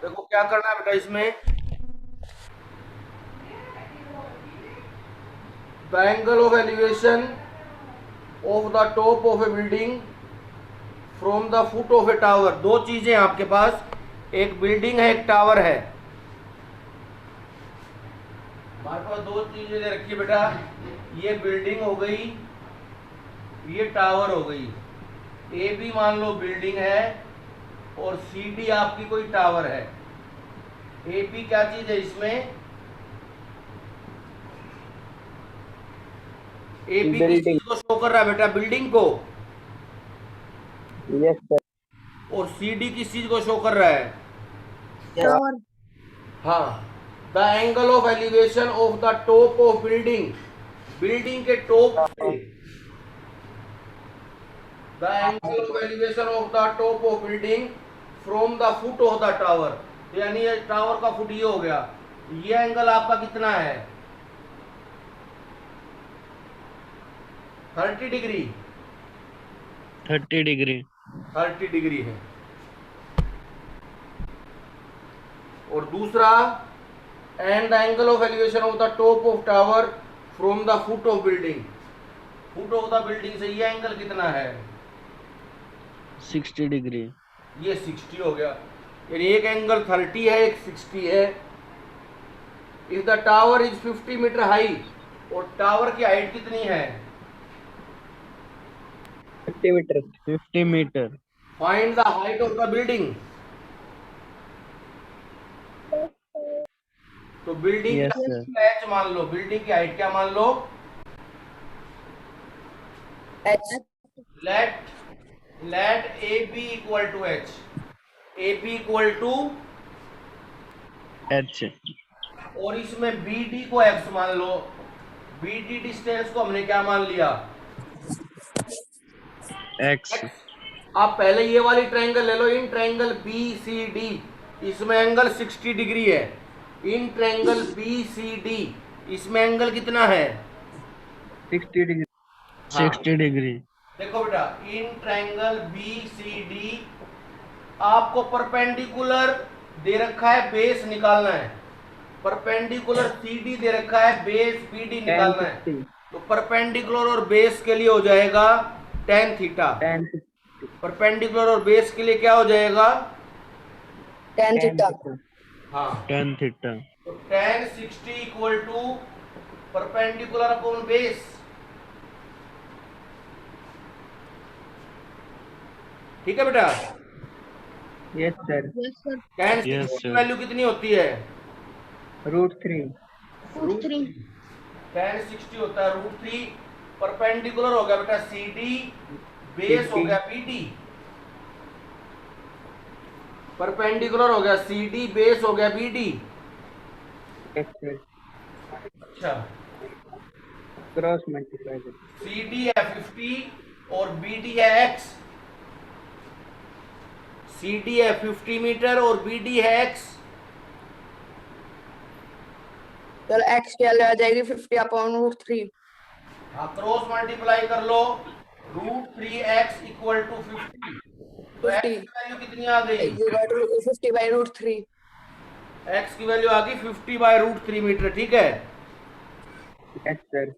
देखो क्या करना है बेटा इसमें, the angle of elevation of the top of A building from the foot of A tower. दो चीजें आपके पास, एक बिल्डिंग है एक टावर है। हमारे पास दो चीजें दे रखी है बेटा, ये बिल्डिंग हो गई, ये टावर हो गई। ए बी मान लो बिल्डिंग है और सी डी आपकी कोई टावर है। ए बी क्या चीज है इसमें, ए बी किस बिल्डिंग। चीज को शो कर रहा है बेटा, बिल्डिंग को। Yes sir. और सी डी किस चीज को शो कर रहा है, टावर। हाँ। The angle of elevation of the top of building, building के टॉप से, the angle of elevation of the top of building from the foot of the tower, यानी ये टावर का फुट ये हो गया। ये एंगल आपका कितना है, 30 डिग्री। 30 डिग्री। 30 डिग्री है। और दूसरा, and the angle of elevation of the top of tower from the foot of building, foot of the building से ये एंगल कितना है, 60 डिग्री। ये 60 हो गया। यानी एक एंगल 30 है एक 60 है। If the tower is 50 metre high, और टावर की हाइट कितनी है, 50 metre. 50 metre. Find the height of the building. तो बिल्डिंग यस की सर। हाइट एच मान लो, बिल्डिंग की हाइट क्या मान लो, H. Let let A B equal to H, A B equal to, H. और इसमें बी डी को एक्स मान लो। बी डी डिस्टेंस को हमने क्या मान लिया, एक्स। एक्स। आप पहले ये वाली ट्रायंगल ले लो, in triangle B C D, इसमें एंगल 60 डिग्री है। In triangle B C D, इसमें एंगल कितना है, 60 डिग्री। हाँ। 60 डिग्री। देखो बेटा, in triangle B C D आपको परपेंडिकुलर दे रखा है, बेस निकालना है। परपेंडिकुलर सी डी दे रखा है, बेस बी डी निकालना है। तो परपेंडिकुलर और बेस के लिए हो जाएगा टेन थीटा। 10 परपेंडिकुलर और बेस के लिए क्या हो जाएगा, थीटा। हाँ। 10 थीटा। तो tan 60 equal to perpendicular upon base. ठीक है बेटा, यस सर। tan Yes, 60 की sir. वैल्यू कितनी होती है, √3। √3। tan 60 होता है √3। परपेंडिकुलर हो गया बेटा सी डी, बेस हो गया बी डी। परपेंडिकुलर हो गया सी डी, बेस हो गया बी डी। Yes sir. अच्छा, क्रॉस मल्टीप्लाई। सी डी है 50 और बी डी है एक्स। सी डी है 50 मीटर और बी डी है एक्स। चलो x की वैल्यू आ जाएगी 50/√3। हाँ, क्रॉस मल्टीप्लाई कर लो, √3x इक्वल टू 50। तो x 50 की वैल्यू कितनी आ गई, 50/√3। x की वैल्यू आ गई 50/√3 मीटर। ठीक है, यस सर।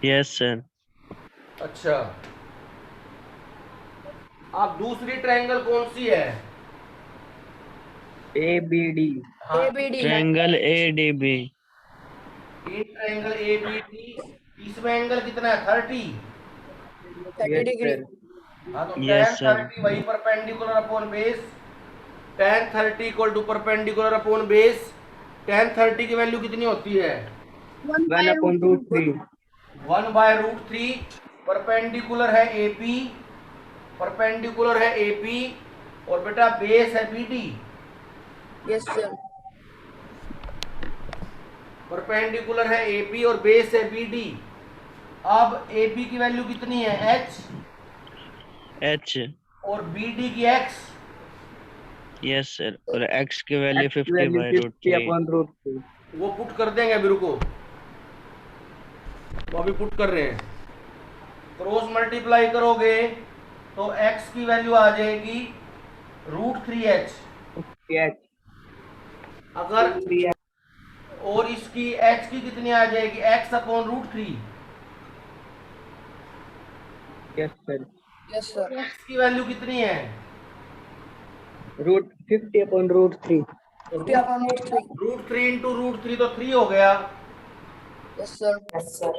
Yes sir. अच्छा। अब दूसरी ट्रायंगल कौन सी है, ABD। हाँ, ABD triangle ADB। In triangle A B D, इसमें एंगल कितना है, 30। 30 यस डिग्री। सर। हाँ, तो Yes, tan sir. 30 वही perpendicular upon base. tan 30 equal to perpendicular upon base. tan 30 की वैल्यू कितनी होती है, 1/√3। 1/√3। परपेंडिकुलर है एपी, परपेंडिकुलर है एपी, और बेटा बेस है बीडी। Yes sir. परपेंडिकुलर है एपी और बेस है बीडी। अब एपी की वैल्यू कितनी है, एच, एच। और बीडी की एक्स। Yes sir. और एक्स की वैल्यू X 50/√3। 50/√3। वो पुट कर देंगे अभी, रुको, वो अभी पुट कर रहे हैं। क्रॉस मल्टीप्लाई करोगे तो x की वैल्यू आ जाएगी √3h। यस अगर और इसकी h की कितनी आ जाएगी, x/√3। Yes, sir. Yes, sir. x की वैल्यू कितनी है? Root 50 upon root 3. 50 upon √3. √3 into √3 तो 3 हो गया। Yes, sir. Yes, sir.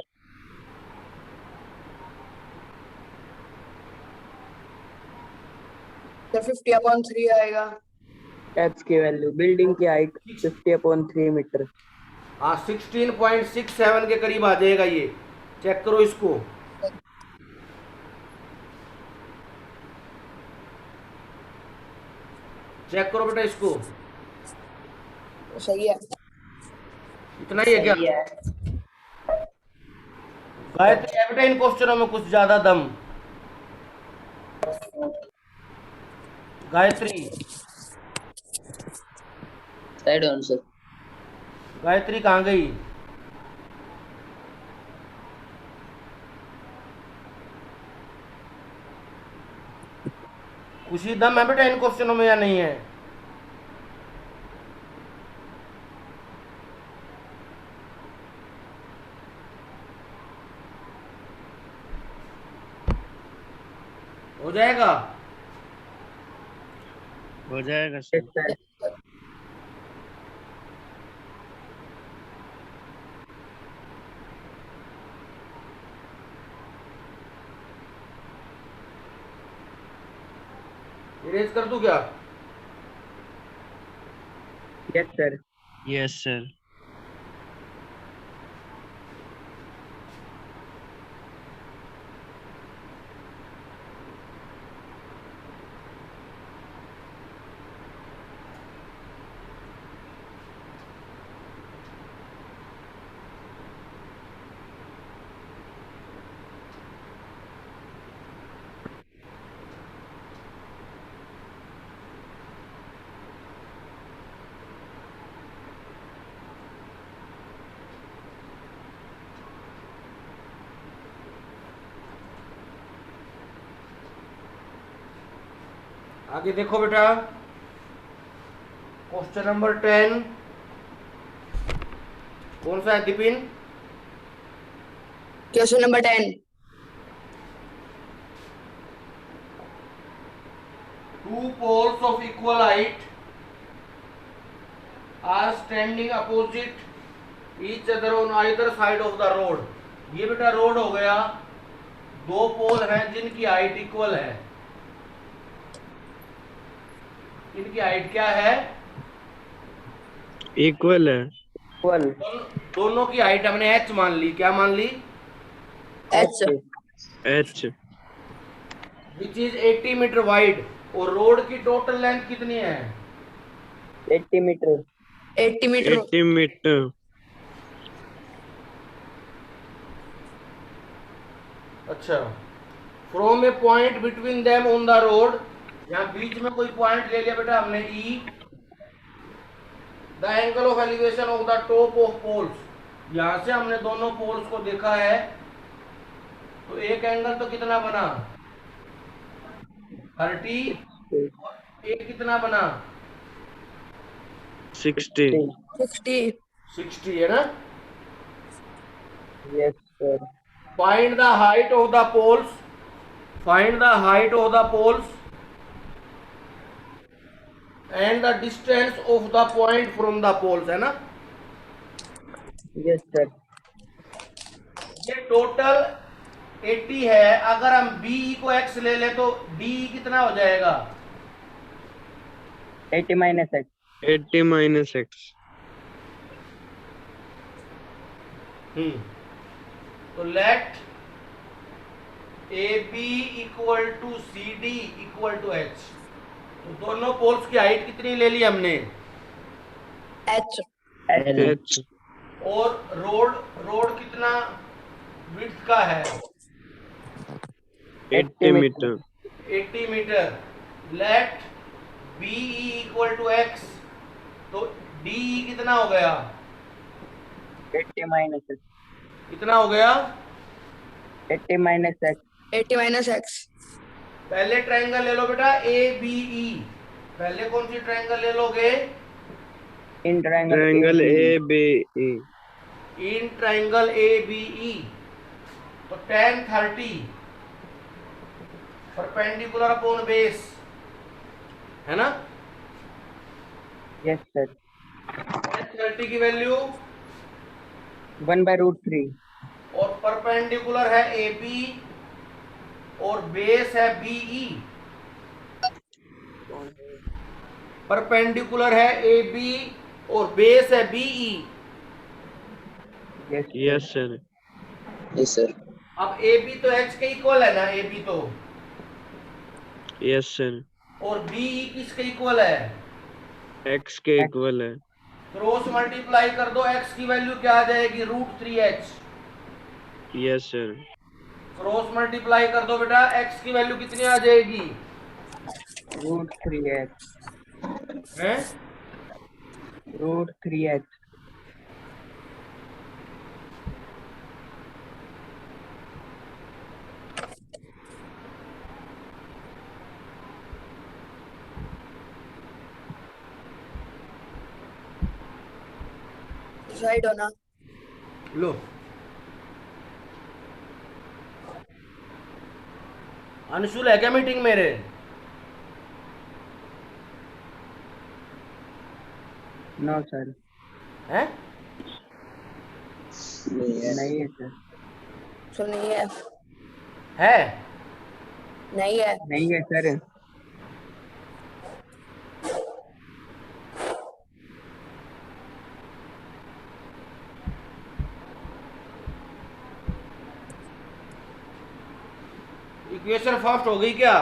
तो 50 upon 3 आएगा। H की वैल्यू, बिल्डिंग की हाइट 50 upon 3 मीटर। हाँ 16.67 के करीब आ जाएगा ये। चेक करो इसको। चेक करो बेटा इसको। सही है। इतना ही है क्या? गायत्री है बेटा इन क्वेश्चनों में कुछ ज्यादा दम। Gayatri, side answer. गायत्री कहाँ गई? कुछ ही दम है बेटा इन क्वेश्चनों में या नहीं है? हो जाएगा? हो जाएगा Yes, सर। sir. इरेज कर दूं क्या? Yes, sir. Yes sir. आगे देखो बेटा, क्वेश्चन नंबर 10 कौन सा है Dipin? Question number 10। Two poles of equal height are standing opposite each other on either side of the road। ये बेटा रोड हो गया, दो पोल हैं जिनकी हाइट इक्वल है। इनकी हाइट क्या है? इक्वल है। Equal. दोनों की हाइट हमने h मान ली। क्या मान ली? H। H. Which is 80 meter wide. और रोड की टोटल लेंथ कितनी है? 80 मीटर। 80 मीटर। 80 मीटर। अच्छा, from a point between them on the road, यहाँ बीच में कोई पॉइंट ले लिया बेटा हमने E, the angle of elevation of the top of poles. यहाँ से हमने दोनों पोल्स को देखा है, तो एक एंगल तो कितना बना? 30। एक कितना बना? 60। 60। 60 है ना? Yes, sir. Find the height of the poles. Find the height of the poles and the distance of the point from the poles, है ना? Yes, sir. ये टोटल 80 है। अगर हम BE को x ले ले तो DE कितना हो जाएगा? 80 minus x. 80 minus X. तो let AB equal to CD equal to h। तो दोनों पोल्स की हाइट कितनी ले ली हमने? H। एच। और रोड कितना विड्थ का है? 80 meter. 80 meter. Let BE equal to x। तो DE कितना हो गया? 80 minus x. कितना हो गया? 80 minus x. 80 minus x। पहले ट्रायंगल ले लो बेटा ABE। पहले कौन सी ट्रायंगल ले लोगे? In triangle triangle A ABE. B E in triangle ABE, तो tan 30 परपेंडिकुलर अपॉन बेस, है ना? Yes sir. tan 30 की वैल्यू 1/√3. और परपेंडिकुलर है AB और बेस है BE। परपेंडिकुलर है AB और बेस है BE। Yes sir. Yes sir Yes, sir. अब AB तो H के इक्वल है ना, AB तो, यस सर और BE किसके इक्वल है? एक्स के इक्वल है क्रॉस मल्टीप्लाई कर दो, x की वैल्यू क्या आ जाएगी? √3h। Yes sir cross multiply कर दो बेटा, x की वैल्यू कितनी आ जाएगी? √3h. हैं? √3h. Right or not? लो, अंशुल है क्या मीटिंग मेरे? No sir. हैं? नहीं है sir. So नहीं है, है? नहीं है। नहीं है sir. इक्वेशन फर्स्ट हो गई क्या?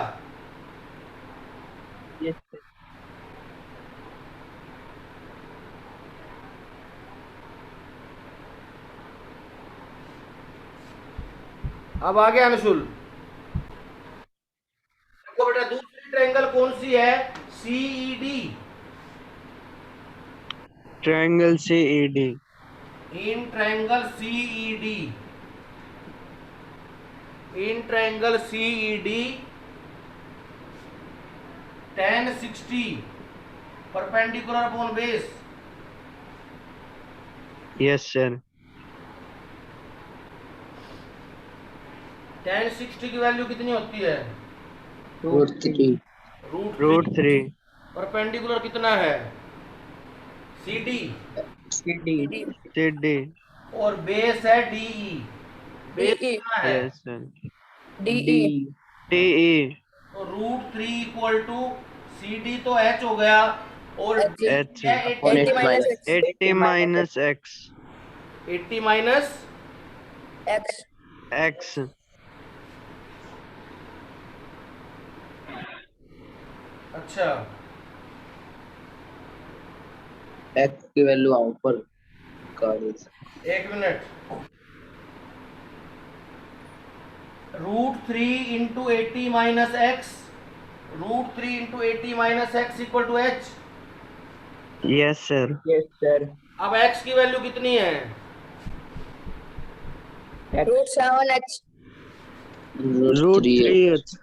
Yes sir. अब आ गया अंशुल। देखो बेटा, दूसरी ट्रायंगल कौन सी है? CED। Triangle C E D in triangle CED, in triangle CED tan 60 perpendicular upon base. Yes sir tan 60 की वैल्यू कितनी होती है? √3. √3 परपेंडिकुलर कितना है? CD CD. सी डी और बेस है DE। Base DE. कितना है? Yes sir DE. T E तो √3 इक्वल टू CD तो H हो गया, और H. H 80 minus X. 80 minus X 80 minus X. X अच्छा, X की वैल्यू यहाँ ऊपर कर दो. एक minute. √3 into 80 minus X, √3 into 80 minus X equal to H। Yes sir Yes sir. अब x की वैल्यू कितनी है? X. √7X. √3h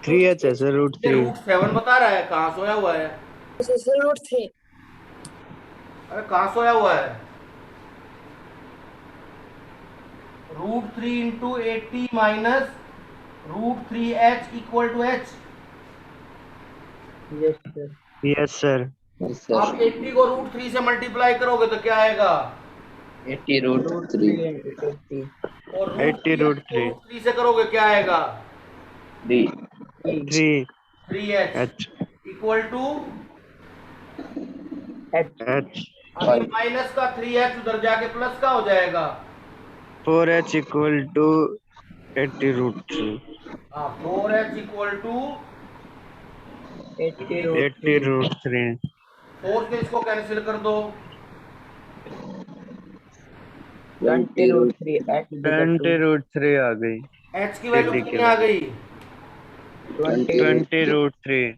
3h है सर ये √3 √7 बता रहा है, कहाँ सोया हुआ है? This is √3. अरे कहाँ सोया हुआ है? √3 into 80 minus √3h equal to H। Yes sir. Yes sir Yes, sir. आप 80 को √3 से मल्टीप्लाई करोगे तो क्या आएगा? 80 √3. √3 into 80. और 80 √3 √3 से करोगे क्या आएगा? 3. 3 3h h equal to, H. h अभी माइनस का 3h उधर जाके प्लस का हो जाएगा। 4h इक्वल टू 80 √3 हाँ, 4h इक्वल टू 80 80 √3. √3 4 से इसको कैंसिल कर दो। 20 √3. H is equal 20 to √3 आ गई h की वैल्यू CD की कितनी आ गई? 20. 20 √3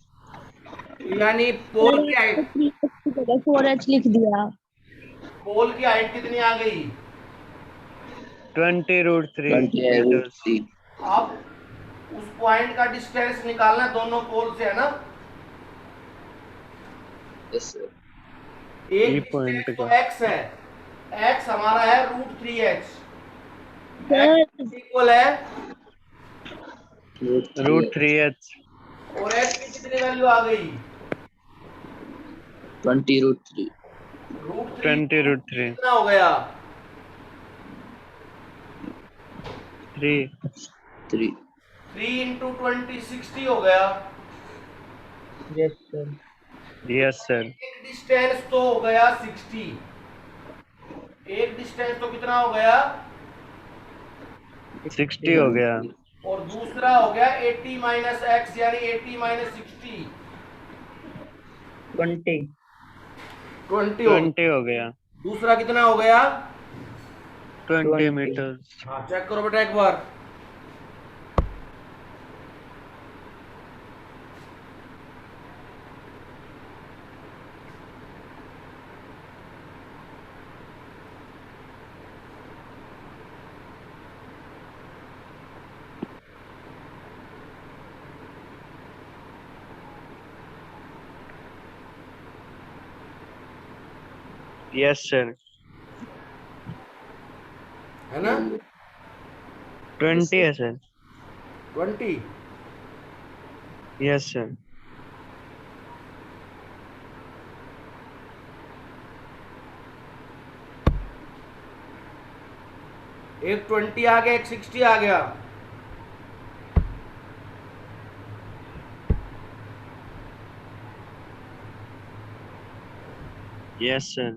यानी पोल की हाइट, 4h लिख दिया। पोल की हाइट कितनी आ गई? 20 √3 20 मीटर्स √3. अब उस पॉइंट का डिस्टेंस निकालना है दोनों पोल से, है ना? Yes, sir. एक E point डिस्टेंस तो का। x है, x हमारा है √3h, सर x इक्वल है, √3h और h की कितनी वैल्यू आ गई? 20√3 √3 20√3 कितना हो गया? 3 3 3 इंटू 20 60 हो गया। Yes sir. Yes sir. एक डिस्टेंस तो हो गया 60, एक डिस्टेंस तो कितना हो गया? 60 हो गया। और दूसरा हो गया 80 माइनस एक्स, यानी 80 माइनस 60 20। 20 हो गया। 20 हो गया। दूसरा कितना हो गया? 20 20। मीटर। हाँ चेक करो बेटा एक बार। Yes sir. है ना? 20 है सर। 20। Yes sir. एक 20 आ गया, एक 60 आ गया। Yes sir.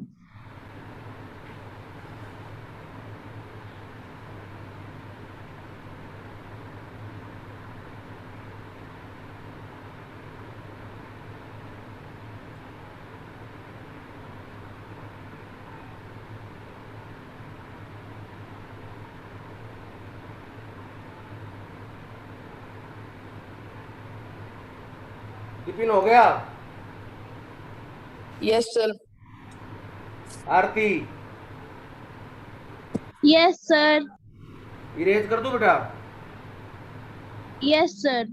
टिफिन हो गया? Yes, sir. आरती यस सर। इरेज कर दो बेटा। Yes sir.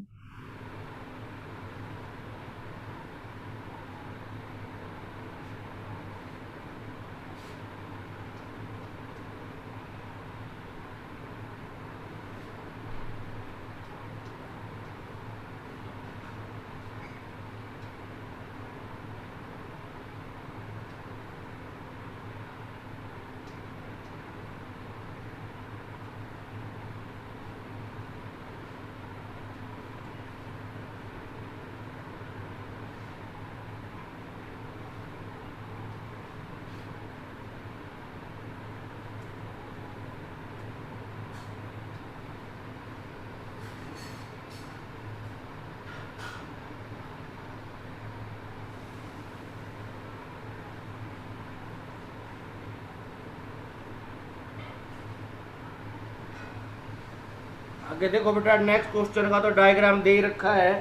आगे देखो बेटा, नेक्स्ट क्वेश्चन का तो डायग्राम दे ही रखा है।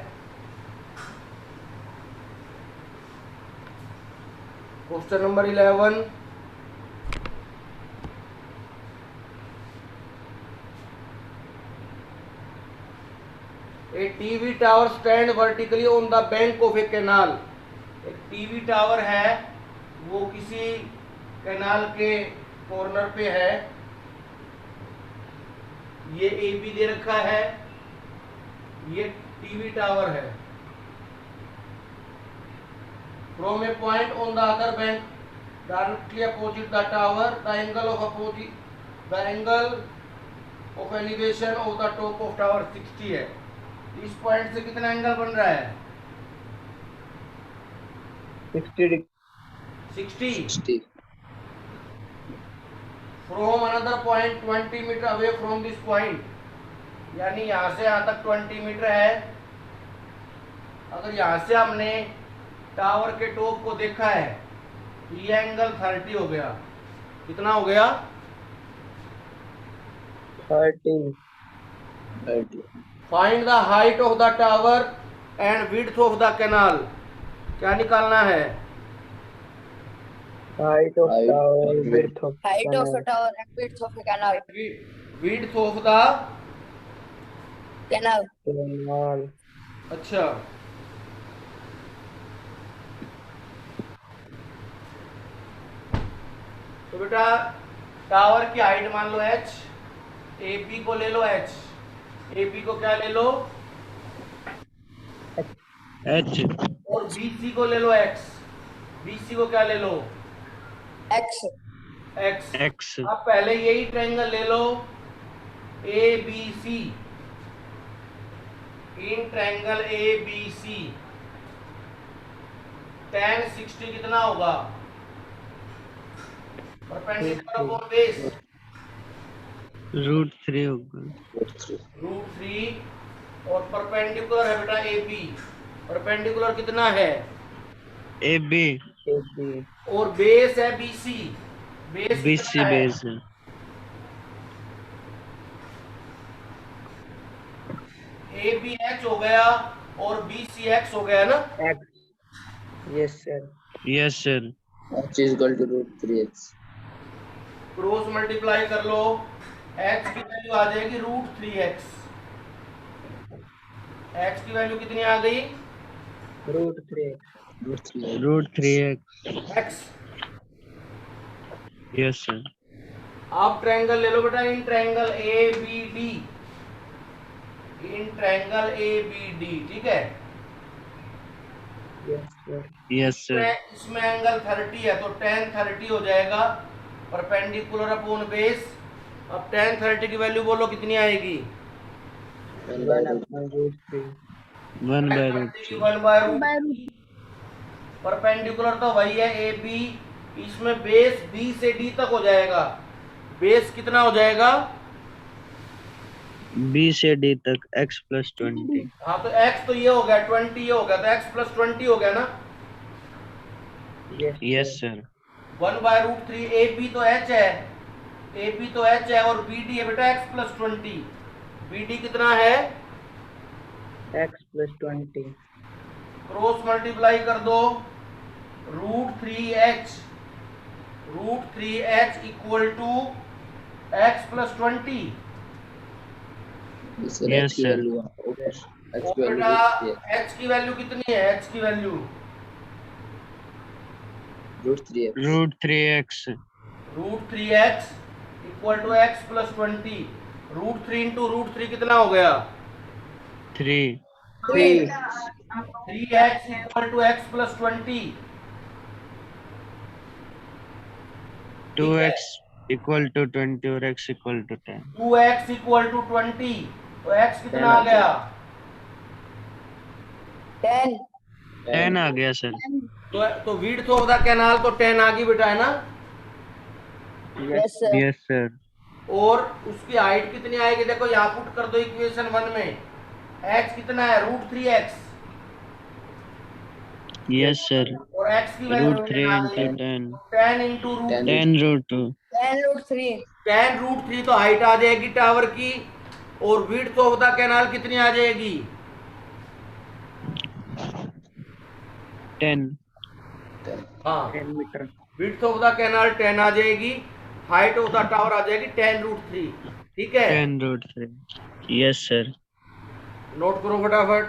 Question number 11, A TV tower stand vertically on the bank of A canal. एक टीवी टावर है, वो किसी कैनाल के कॉर्नर पे है। ये ए बी दे रखा है, ये टीवी टावर है। From a point on the other bank directly opposite the tower, the angle of elevation of the top of tower 60 है। इस पॉइंट से कितना एंगल बन रहा है? 60 60। 60 from another point 20 meter away from this point, यानी यहां से यहां तक 20 मीटर है। अगर यहां से हमने टावर के टॉप को देखा है तो ये एंगल 30 हो गया। कितना हो गया? 30। 30 find the height of the tower and width of the canal. क्या निकालना है? Height of Height tower, and width of Height of a tower and width of a canal. Width of the Canal. Canal. अच्छा, तो बेटा tower की height मान लो h, AP को ले लो h, AP को क्या ले लो H और BC को ले लो x, BC को क्या ले लो X. x। X अब पहले यही ट्रायंगल ले लो ABC, in triangle ABC tan 60 कितना होगा परपेंडिकुलर अपॉन बेस √3 होगा। √3 और परपेंडिकुलर है बेटा AB, परपेंडिकुलर कितना है AB AB और बेस है BC, बेस BC कितना है बेस है। AB H हो गया और BC X हो गया ना। X. Yes, sir. Yes sir। H is equal to √3x। Cross multiply कर लो, H की वैल्यू आ जाएगी √3x, X की वैल्यू कितनी आ गई √3x. √3x। X। Yes sir। आप ट्रायंगल ले लो बेटा, in triangle ABD, in triangle ABD, ठीक है। Yes, sir. Yes sir। इसमें एंगल 30 है तो tan 30 हो जाएगा परपेंडिकुलर अपॉन बेस। अब tan 30 की वैल्यू बोलो कितनी आएगी 1/√3. 1/√3। 1/√3। परपेंडिकुलर तो वही है AB, इसमें बेस B से D तक हो जाएगा, बेस कितना हो जाएगा B से D तक x + 20। हाँ तो x तो ये हो गया 20, ये हो गया तो x + 20 हो गया ना। Yes, Yes sir. sir। 1/√3 AB तो h है, AB तो h है और BD है बेटा x + 20, BD कितना है X + 20. क्रॉस मल्टीप्लाई कर दो, √3h, √3h equal to x + 20। Sir Yes H की sir। वैल्यू ऊपर, H और की वैल्यू बेटा √3x। h की वैल्यू कितनी है, h की value √3x। √3x। √3x equal to x + 20, √3 × √3 कितना हो गया 3। 3. 3x equal to x + 20। 2x = 20 और x = 10। 2x इक्वल टू 20 तो x कितना 10 आ गया 10. 10 आ गया सर। तो विड्थ ऑफ द कैनाल तो 10 आ गई बेटा, है ना। Yes, sir. Yes sir। और उसकी हाइट कितनी आएगी देखो यहाँ पुट कर दो इक्वेशन 1 में, x कितना है √3x Yes sir। और x की वैल्यू √3 × 10। 10 × √3, 10√2। 10√3. tan √3 तो हाइट आ जाएगी टावर की, और विड्थ ऑफ द कैनाल कितनी आ जाएगी 10। हाँ 10 meter. Width of the canal 10 आ जाएगी, हाइट ऑफ द टावर आ जाएगी tan √3, ठीक है। 10√3। Yes sir। नोट करो फटाफट।